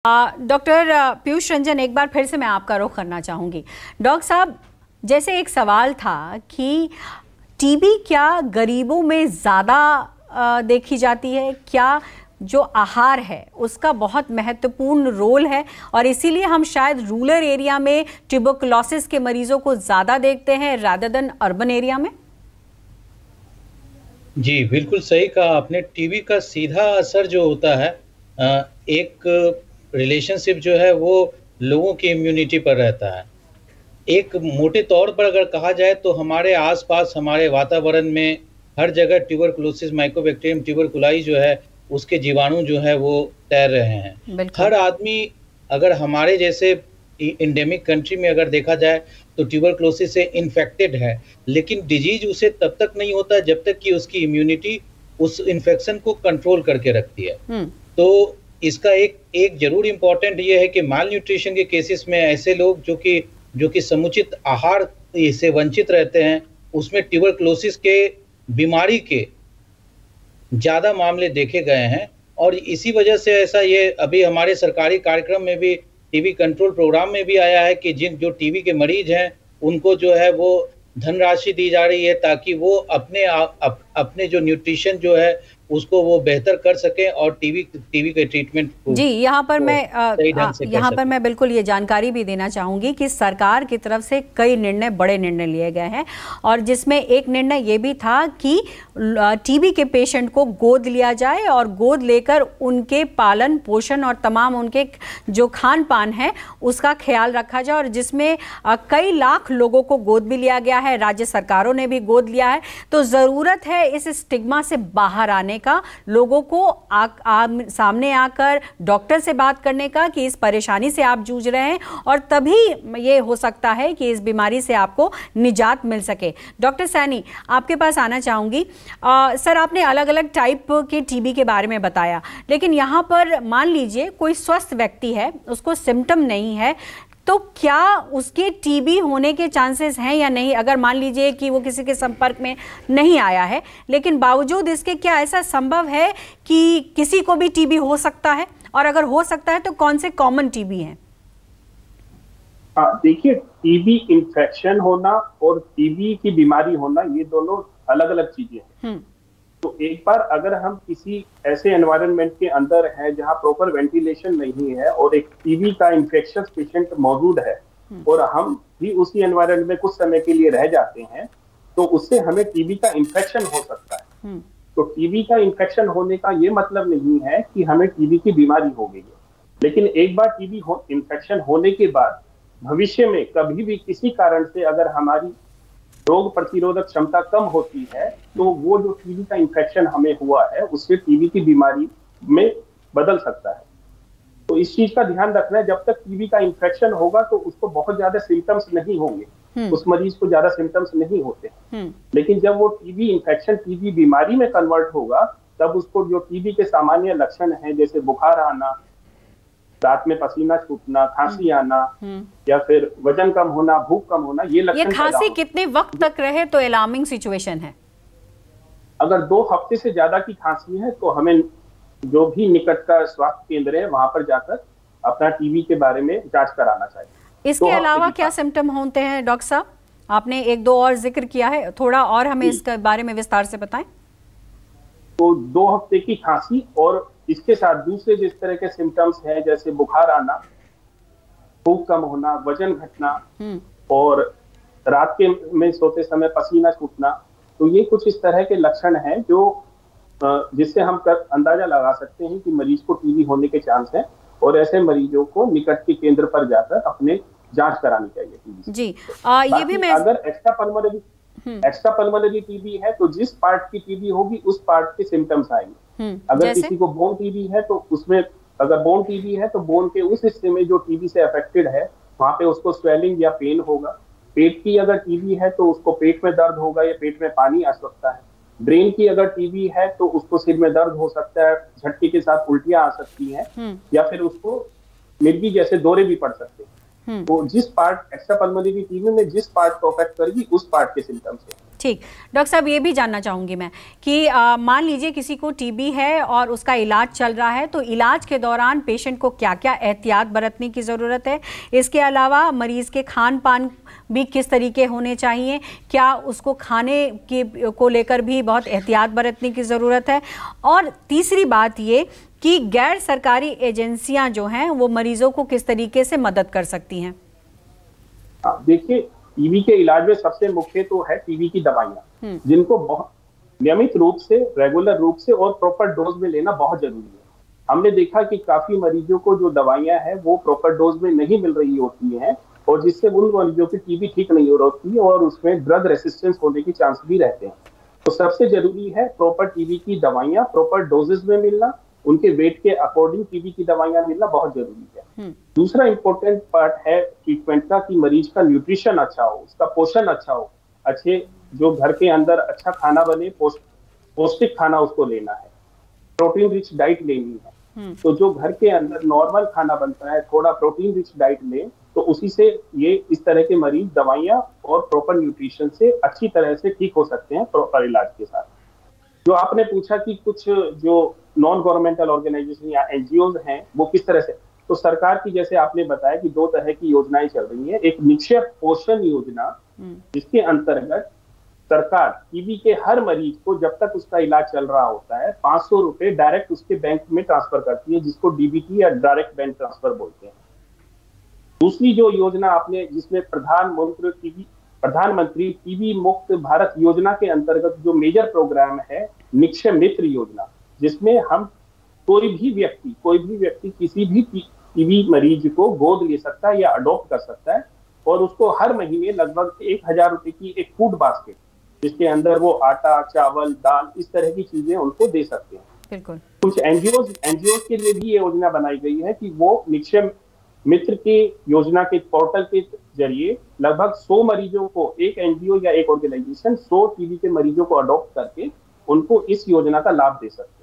Doctor Piyush Ranjan, एक बार फिर से मैं आपका रुख करना चाहूँगी। डॉक्टर साहब, जैसे एक सवाल था कि टीबी क्या गरीबों में ज़्यादा देखी जाती है, क्या जो आहार है उसका बहुत महत्वपूर्ण रोल है और इसीलिए हम शायद रूरल एरिया में ट्यूबरकुलोसिस के मरीजों को ज़्यादा देखते हैं रादर देन अर्बन एरिया में? जी, बिल्कुल सही कहा आपने। टीबी का सीधा असर जो होता है, एक रिलेशनशिप जो है वो लोगों की इम्यूनिटी पर रहता है। एक मोटे तौर पर अगर कहा जाए तो हमारे आसपास हमारे वातावरण में हर जगह ट्यूबरकुलोसिस माइकोबैक्टीरियम ट्यूबरकुलाई जो है उसके जीवाणु जो है वो तैर रहे हैं। हर आदमी अगर हमारे जैसे इंडेमिक कंट्री में अगर देखा जाए तो ट्यूबरकुलोसिस से इन्फेक्टेड है, लेकिन डिजीज उसे तब तक नहीं होता जब तक कि उसकी इम्यूनिटी उस इन्फेक्शन को कंट्रोल करके रखती है। तो इसका एक जरूर इम्पोर्टेंट ये है कि माल न्यूट्रिशन के केसेस में ऐसे लोग जो कि समुचित आहार से वंचित रहते हैं, उसमें ट्यूबरकुलोसिस के बीमारी के ज़्यादा मामले देखे गए हैं। और इसी वजह से ऐसा ये अभी हमारे सरकारी कार्यक्रम में भी टीबी कंट्रोल प्रोग्राम में भी आया है कि जो टीबी के मरीज हैं उनको जो है वो धनराशि दी जा रही है ताकि वो अपने जो न्यूट्रिशन जो है उसको वो बेहतर कर सकें और टीबी के ट्रीटमेंट को जी यहाँ पर मैं बिल्कुल ये जानकारी भी देना चाहूँगी कि सरकार की तरफ से कई बड़े निर्णय लिए गए हैं और जिसमें एक निर्णय ये भी था कि टीबी के पेशेंट को गोद लिया जाए और गोद लेकर उनके पालन पोषण और तमाम उनके जो खान पान है उसका ख्याल रखा जाए, और जिसमें कई लाख लोगों को गोद भी लिया गया है, राज्य सरकारों ने भी गोद लिया है। तो ज़रूरत है इस स्टिग्मा से बाहर आने का, लोगों को सामने आकर डॉक्टर से बात करने का कि इस परेशानी से आप जूझ रहे हैं और तभी ये हो सकता है कि इस बीमारी से आपको निजात मिल सके। डॉक्टर सैनी, आपके पास आना चाहूँगी। सर, आपने अलग अलग टाइप के टीबी के बारे में बताया, लेकिन यहाँ पर मान लीजिए कोई स्वस्थ व्यक्ति है, उसको सिम्टम नहीं है, तो क्या उसके टीबी होने के चांसेस हैं या नहीं? अगर मान लीजिए कि वो किसी के संपर्क में नहीं आया है, लेकिन बावजूद इसके क्या ऐसा संभव है कि किसी को भी टीबी हो सकता है? और अगर हो सकता है तो कौन से कॉमन टीबी हैं? देखिए, टीबी इन्फेक्शन होना और टीबी की बीमारी होना ये दोनों अलग अलग चीजें हैं। तो एक बार अगर हम किसी ऐसे एनवायरनमेंट के अंदर हैं जहां प्रॉपर वेंटिलेशन नहीं है और एक टीबी का इन्फेक्शियस पेशेंट मौजूद है और हम भी उसी एनवायरनमेंट में कुछ समय के लिए रह जाते हैं, तो उससे हमें टीबी का इन्फेक्शन हो सकता है। तो टीबी का इन्फेक्शन होने का ये मतलब नहीं है कि हमें टीबी की बीमारी हो गई है, लेकिन एक बार टीबी इन्फेक्शन होने के बाद भविष्य में कभी भी किसी कारण से अगर हमारी रोग प्रतिरोधक क्षमता कम होती है तो वो जो टीबी का इन्फेक्शन हमें हुआ है उससे टीबी की बीमारी में बदल सकता है। तो इस चीज का ध्यान रखना है, जब तक टीबी का इन्फेक्शन होगा तो उसको बहुत ज्यादा सिम्टम्स नहीं होंगे, उस मरीज को ज्यादा सिम्टम्स नहीं होते, लेकिन जब वो टीबी इन्फेक्शन टीबी बीमारी में कन्वर्ट होगा तब उसको जो टीबी के सामान्य लक्षण है जैसे बुखार आना, रात में पसीना छूटना, खांसी आना या फिर वजन कम होना, भूख कम होना, ये लक्षण। ये खांसी कितने वक्त तक रहे तो अलार्मिंग सिचुएशन है? अगर 2 हफ्ते से ज्यादा की खांसी है तो हमें जो भी निकट का स्वास्थ्य केंद्र है वहां पर जाकर अपना टीबी के बारे में जांच कराना चाहिए। इसके अलावा क्या सिम्टम होते हैं डॉक्टर साहब? आपने 1-2 और जिक्र किया है, थोड़ा और हमें इसके बारे में विस्तार से बताएं। तो 2 हफ्ते की खांसी और इसके साथ दूसरे जिस तरह के सिम्टम्स हैं जैसे बुखार आना, भूख कम होना, वजन घटना और रात के में सोते समय पसीना छूटना, तो ये कुछ इस तरह के लक्षण हैं जो जिससे हम अंदाजा लगा सकते हैं कि मरीज को टीबी होने के चांस हैं और ऐसे मरीजों को निकट के केंद्र पर जाकर अपने जांच करानी चाहिए टीबी जी। ये भी मैं अगर एक्स्ट्रा पल्मोनरी टीबी है तो जिस पार्ट की टीबी होगी उस पार्ट के सिम्टम्स आएंगे। अगर किसी को बोन टीबी है तो उसमें अगर बोन टीबी है तो बोन के उस हिस्से में जो टीबी से अफेक्टेड है वहां पे उसको स्वेलिंग या पेन होगा। पेट की अगर टीबी है तो उसको पेट में दर्द होगा या पेट में पानी आ सकता है। ब्रेन की अगर टीबी है तो उसको सिर में दर्द हो सकता है, झटके के साथ उल्टियां आ सकती हैं या फिर उसको मिर्गी जैसे दौरे भी पड़ सकते हैं। तो जिस पार्ट एक्स्ट्रा पल्मोनरी टीबी में जिस पार्ट को अफेक्ट करेगी उस पार्ट के सिम्टम्स है। ठीक, डॉक्टर साहब ये भी जानना चाहूँगी मैं कि मान लीजिए किसी को टीबी है और उसका इलाज चल रहा है, तो इलाज के दौरान पेशेंट को क्या क्या एहतियात बरतने की ज़रूरत है? इसके अलावा मरीज़ के खान पान भी किस तरीके होने चाहिए? क्या उसको खाने की को लेकर भी बहुत एहतियात बरतने की ज़रूरत है? और तीसरी बात ये कि गैर सरकारी एजेंसियाँ जो हैं वो मरीज़ों को किस तरीके से मदद कर सकती हैं? देखिए, टीबी के इलाज में सबसे मुख्य तो है टीबी की दवाइयाँ, जिनको बहुत नियमित रूप से, रेगुलर रूप से और प्रॉपर डोज में लेना बहुत जरूरी है। हमने देखा कि काफी मरीजों को जो दवाइयाँ हैं वो प्रॉपर डोज में नहीं मिल रही होती हैं, और जिससे उन मरीजों की टीबी ठीक नहीं हो रही है और उसमें ड्रग रेसिस्टेंस होने के चांस भी रहते हैं। तो सबसे जरूरी है प्रॉपर टीबी की दवाइयाँ प्रॉपर डोजेज में मिलना, उनके वेट के अकॉर्डिंग टीबी की दवाइयाँ मिलना बहुत जरूरी है। दूसरा इंपॉर्टेंट पार्ट है ट्रीटमेंट का कि मरीज का न्यूट्रिशन अच्छा हो, उसका पोषण अच्छा हो, अच्छे जो घर के अंदर अच्छा खाना बने, पौष्टिक खाना उसको लेना है, प्रोटीन रिच डाइट लेनी है। तो जो घर के अंदर नॉर्मल खाना बनता है, थोड़ा प्रोटीन रिच डाइट ले, तो उसी से ये इस तरह के मरीज दवाइयाँ और प्रॉपर न्यूट्रिशन से अच्छी तरह से ठीक हो सकते हैं प्रॉपर इलाज के साथ। जो आपने पूछा कि कुछ जो नॉन गवर्नमेंटल ऑर्गेनाइजेशन या एनजीओ हैं वो किस तरह से, तो सरकार की जैसे आपने बताया कि 2 तरह की योजनाएं चल रही है। एक निक्षय पोषण योजना, जिसके अंतर्गत सरकार टीबी के हर मरीज को जब तक उसका इलाज चल रहा होता है 500 रुपए डायरेक्ट उसके बैंक में ट्रांसफर करती है, जिसको डीबीटी या डायरेक्ट बैंक ट्रांसफर बोलते हैं। दूसरी जो योजना आपने, जिसमें प्रधानमंत्री टीबी मुक्त भारत योजना के अंतर्गत जो मेजर प्रोग्राम है निक्षय मित्र योजना, जिसमें हम कोई भी व्यक्ति किसी भी टीबी मरीज को गोद ले सकता है या अडॉप्ट कर सकता है, और उसको हर महीने लगभग 1000 रुपए की एक फूड बास्केट, जिसके अंदर वो आटा, चावल, दाल, इस तरह की चीजें उनको दे सकते हैं। बिल्कुल। कुछ एनजीओ के लिए भी ये योजना बनाई गई है कि वो निक्षय मित्र के योजना के पोर्टल के जरिए लगभग 100 मरीजों को, एक एनजीओ या एक ऑर्गेनाइजेशन 100 टीबी के मरीजों को अडॉप्ट करके उनको इस योजना का लाभ दे सकते हैं।